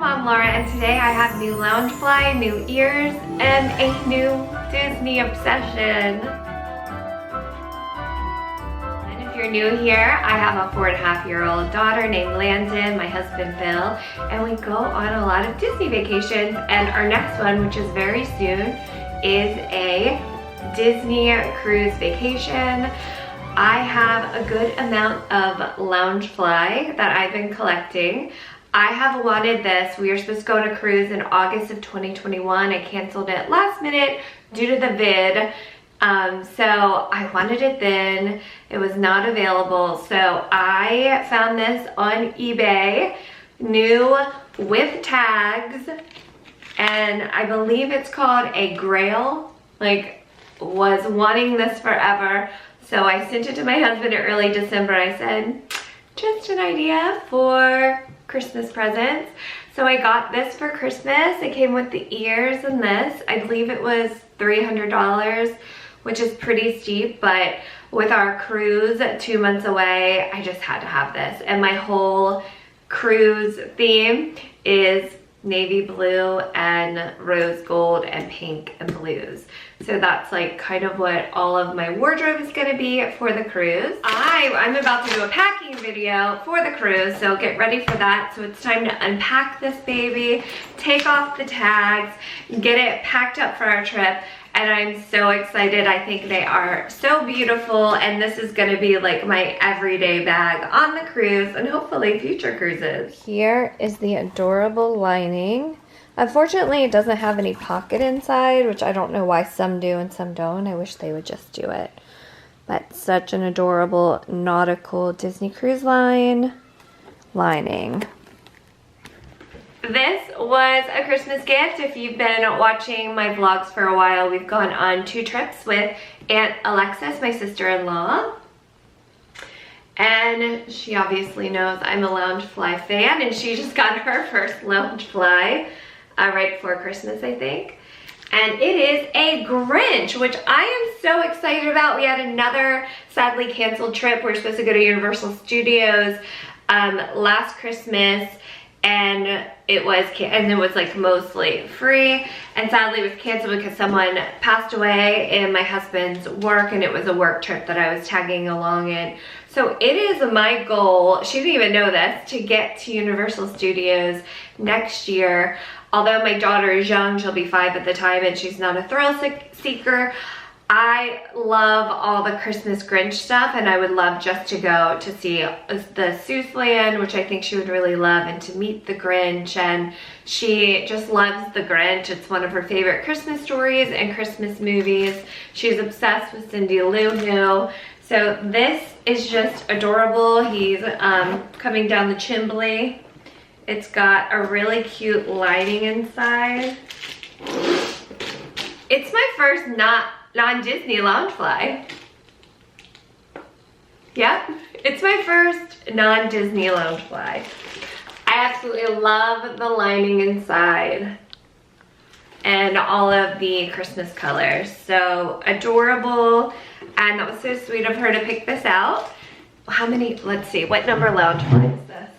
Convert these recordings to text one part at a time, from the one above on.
Mom Laura, and today I have new Loungefly, new ears, and a new Disney obsession. And if you're new here, I have a 4.5-year-old daughter named Landon, my husband Bill, and we go on a lot of Disney vacations, and our next one, which is very soon, is a Disney cruise vacation. I have a good amount of Loungefly that I've been collecting. I have wanted this. We were supposed to go on a cruise in August of 2021. I canceled it last minute due to the vid. So I wanted it then. It was not available. So I found this on eBay, new with tags, and I believe it's called a Grail. Like, was wanting this forever. So I sent it to my husband in early December. I said, just an idea for Christmas presents. So I got this for Christmas. It came with the ears and this. I believe it was $300, which is pretty steep, but with our cruise 2 months away, I just had to have this. And my whole cruise theme is navy blue and rose gold and pink and blues. So that's like kind of what all of my wardrobe is gonna be for the cruise. I'm about to do a packing video for the cruise, so get ready for that. So it's time to unpack this baby, take off the tags, get it packed up for our trip. And I'm so excited. I think they are so beautiful, and this is gonna be like my everyday bag on the cruise and hopefully future cruises. Here is the adorable lining. Unfortunately, it doesn't have any pocket inside, which I don't know why some do and some don't. I wish they would just do it. But such an adorable nautical Disney Cruise Line lining. This was a Christmas gift. If you've been watching my vlogs for a while, we've gone on 2 trips with Aunt Alexis, my sister-in-law. And she obviously knows I'm a Loungefly fan, and she just got her first Loungefly right before Christmas, I think. And it is a Grinch, which I am so excited about. We had another sadly canceled trip. We were supposed to go to Universal Studios last Christmas, and it was like mostly free, and sadly it was canceled because someone passed away in my husband's work, and it was a work trip that I was tagging along in. So it is my goal, she didn't even know this, to get to Universal Studios next year. Although my daughter is young, she'll be 5 at the time, and she's not a thrill seeker, I love all the Christmas Grinch stuff, and I would love just to go to see the Seuss Land, which I think she would really love, and to meet the Grinch. And she just loves the Grinch. It's one of her favorite Christmas stories and Christmas movies. She's obsessed with Cindy Lou Who. So this is just adorable. He's coming down the chimbley. It's got a really cute lining inside. It's my first non-Disney Loungefly. Yep, it's my first non-Disney Loungefly. I absolutely love the lining inside and all of the Christmas colors. So adorable, and that was so sweet of her to pick this out. How many, let's see, what number Loungefly is this?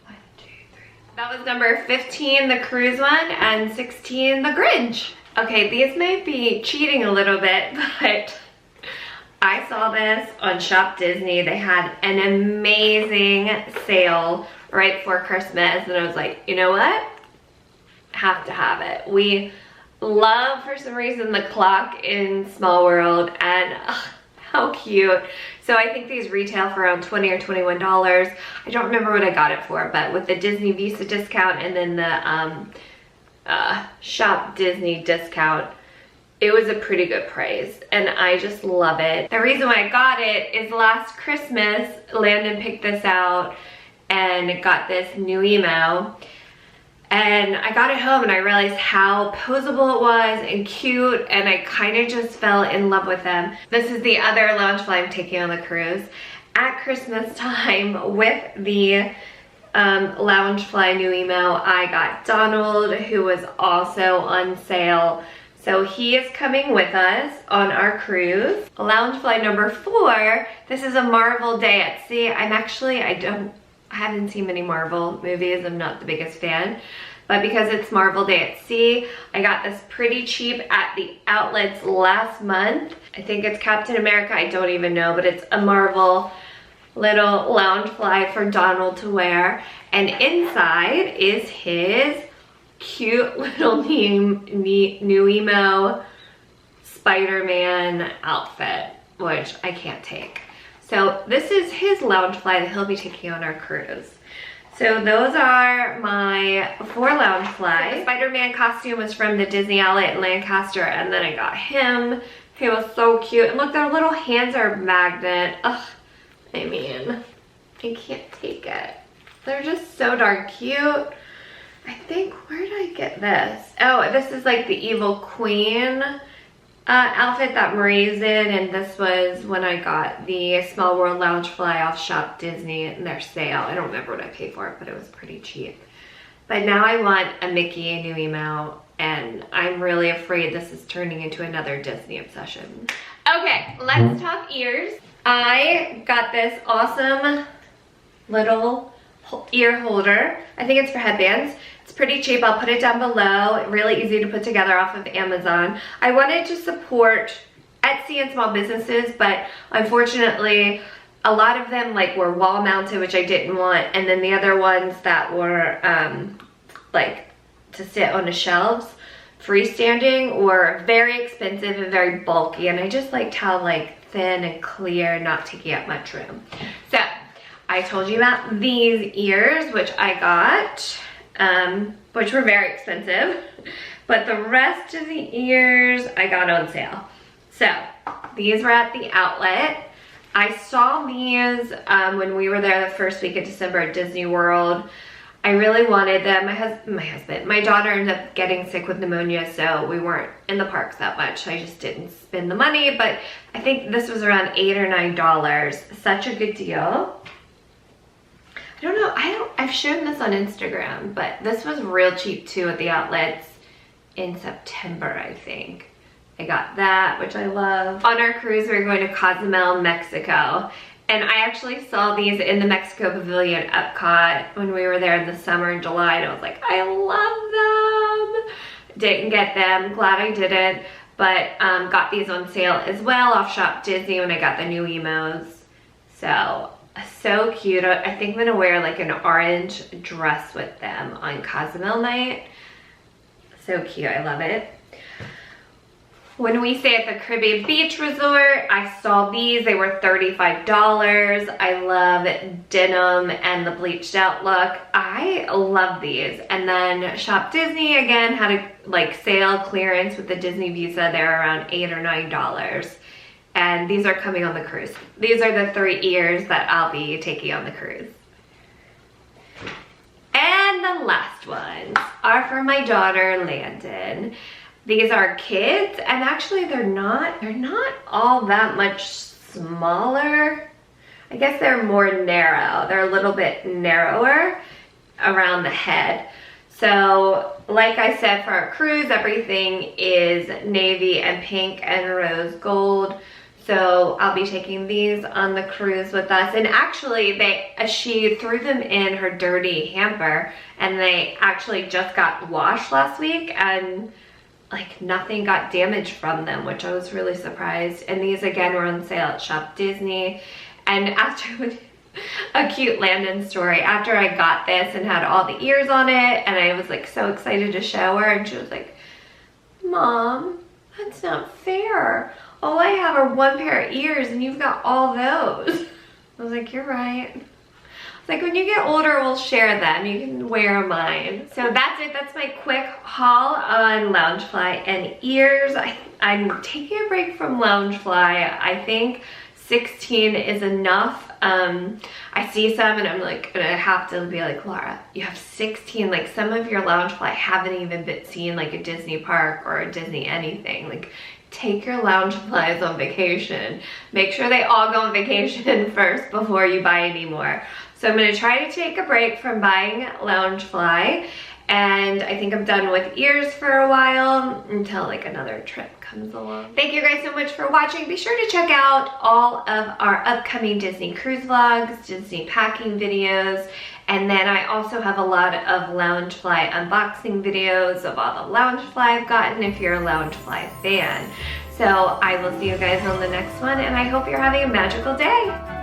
1, 2, 3. That was number 15, the cruise one, and 16, the Grinch. Okay, these may be cheating a little bit, but I saw this on Shop Disney. They had an amazing sale right before Christmas, and I was like, you know what? Have to have it. We love, for some reason, the clock in Small World, and how cute. So I think these retail for around $20 or $21. I don't remember what I got it for, but with the Disney Visa discount and then the Shop Disney discount, it was a pretty good price, and I just love it. The reason why I got it is last Christmas, Landon picked this out and got this NUIMOS, and I got it home and I realized how posable it was and cute, and I kind of just fell in love with them. This is the other Loungefly I'm taking on the cruise. At Christmas time with the Loungefly NUIMOS, I got Donald, who was also on sale. So he is coming with us on our cruise. Loungefly number 4, this is a Marvel Day at Sea. I I haven't seen many Marvel movies. I'm not the biggest fan. But because it's Marvel Day at Sea, I got this pretty cheap at the outlets last month. I think it's Captain America, I don't even know, but it's a Marvel little Loungefly for Donald to wear. And inside is his cute little NUIMO Spider-Man outfit, which I can't take. So this is his Loungefly that he'll be taking on our cruise. So those are my 4 Loungeflies. The Spider-Man costume was from the Disney outlet in Lancaster, and then I got him. He was so cute. And look, their little hands are magnet. Ugh, I mean, I can't take it. They're just so darn cute. I think, where did I get this? Oh, this is like the Evil Queen outfit that Marie's in, and this was when I got the Small World Loungefly off Shop Disney in their sale. I don't remember what I paid for it, but it was pretty cheap. But now I want a Mickey and NUIMO, and I'm really afraid this is turning into another Disney obsession. Okay, let's talk ears. I got this awesome little ear holder. I think it's for headbands. It's pretty cheap. I'll put it down below. Really easy to put together off of Amazon. I wanted to support Etsy and small businesses, but unfortunately a lot of them like were wall mounted, which I didn't want, and then the other ones that were like to sit on the shelves freestanding were very expensive and very bulky, and I just liked how like thin and clear, not taking up much room. So I told you about these ears, which I got, which were very expensive, but the rest of the ears I got on sale. So these were at the outlet. I saw these when we were there the first week of December at Disney World. I really wanted them. My daughter ended up getting sick with pneumonia, so we weren't in the parks that much. I just didn't spend the money, but I think this was around $8 or $9. Such a good deal. I don't know, I've shown this on Instagram, but this was real cheap too at the outlets in September, I think. I got that, which I love. On our cruise, we were going to Cozumel, Mexico. And I actually saw these in the Mexico Pavilion at Epcot when we were there in the summer in July, and I was like, I love them. Didn't get them, glad I didn't, but got these on sale as well off Shop Disney when I got the NUIMOS. So cute. I think I'm gonna wear like an orange dress with them on Cozumel night. So cute, I love it. When we stay at the Caribbean Beach Resort, I saw these. They were $35. I love denim and the bleached out look. I love these. And then Shop Disney again had a like sale clearance with the Disney Visa. They're around $8 or $9. And these are coming on the cruise. These are the 3 ears that I'll be taking on the cruise. And the last ones are for my daughter, Landon. These are kids, and actually they're not all that much smaller. I guess they're more narrow. They're a little bit narrower around the head. So like I said, for our cruise, everything is navy and pink and rose gold. So I'll be taking these on the cruise with us. And actually she threw them in her dirty hamper, and they actually just got washed last week, and like nothing got damaged from them, which I was really surprised. And these again were on sale at Shop Disney. And after a cute Landon story, after I got this and had all the ears on it, and I was like so excited to show her, and she was like, Mom, that's not fair. All I have are 1 pair of ears and you've got all those. I was like, you're right. It's like, when you get older, we'll share them. You can wear mine. So that's it. That's my quick haul on Loungefly and ears. I'm taking a break from Loungefly. I think 16 is enough. I see some and I'm like gonna have to be like, Laura, you have 16. Like, some of your Loungefly haven't even seen like a Disney park or a Disney anything. Like, take your Loungeflies on vacation. Make sure they all go on vacation first before you buy any more. So I'm gonna try to take a break from buying Loungefly, and I think I'm done with ears for a while until like another trip comes along. Thank you guys so much for watching. Be sure to check out all of our upcoming Disney cruise vlogs, Disney packing videos, And then I also have a lot of Loungefly unboxing videos of all the Loungefly I've gotten if you're a Loungefly fan. So I will see you guys on the next one, and I hope you're having a magical day.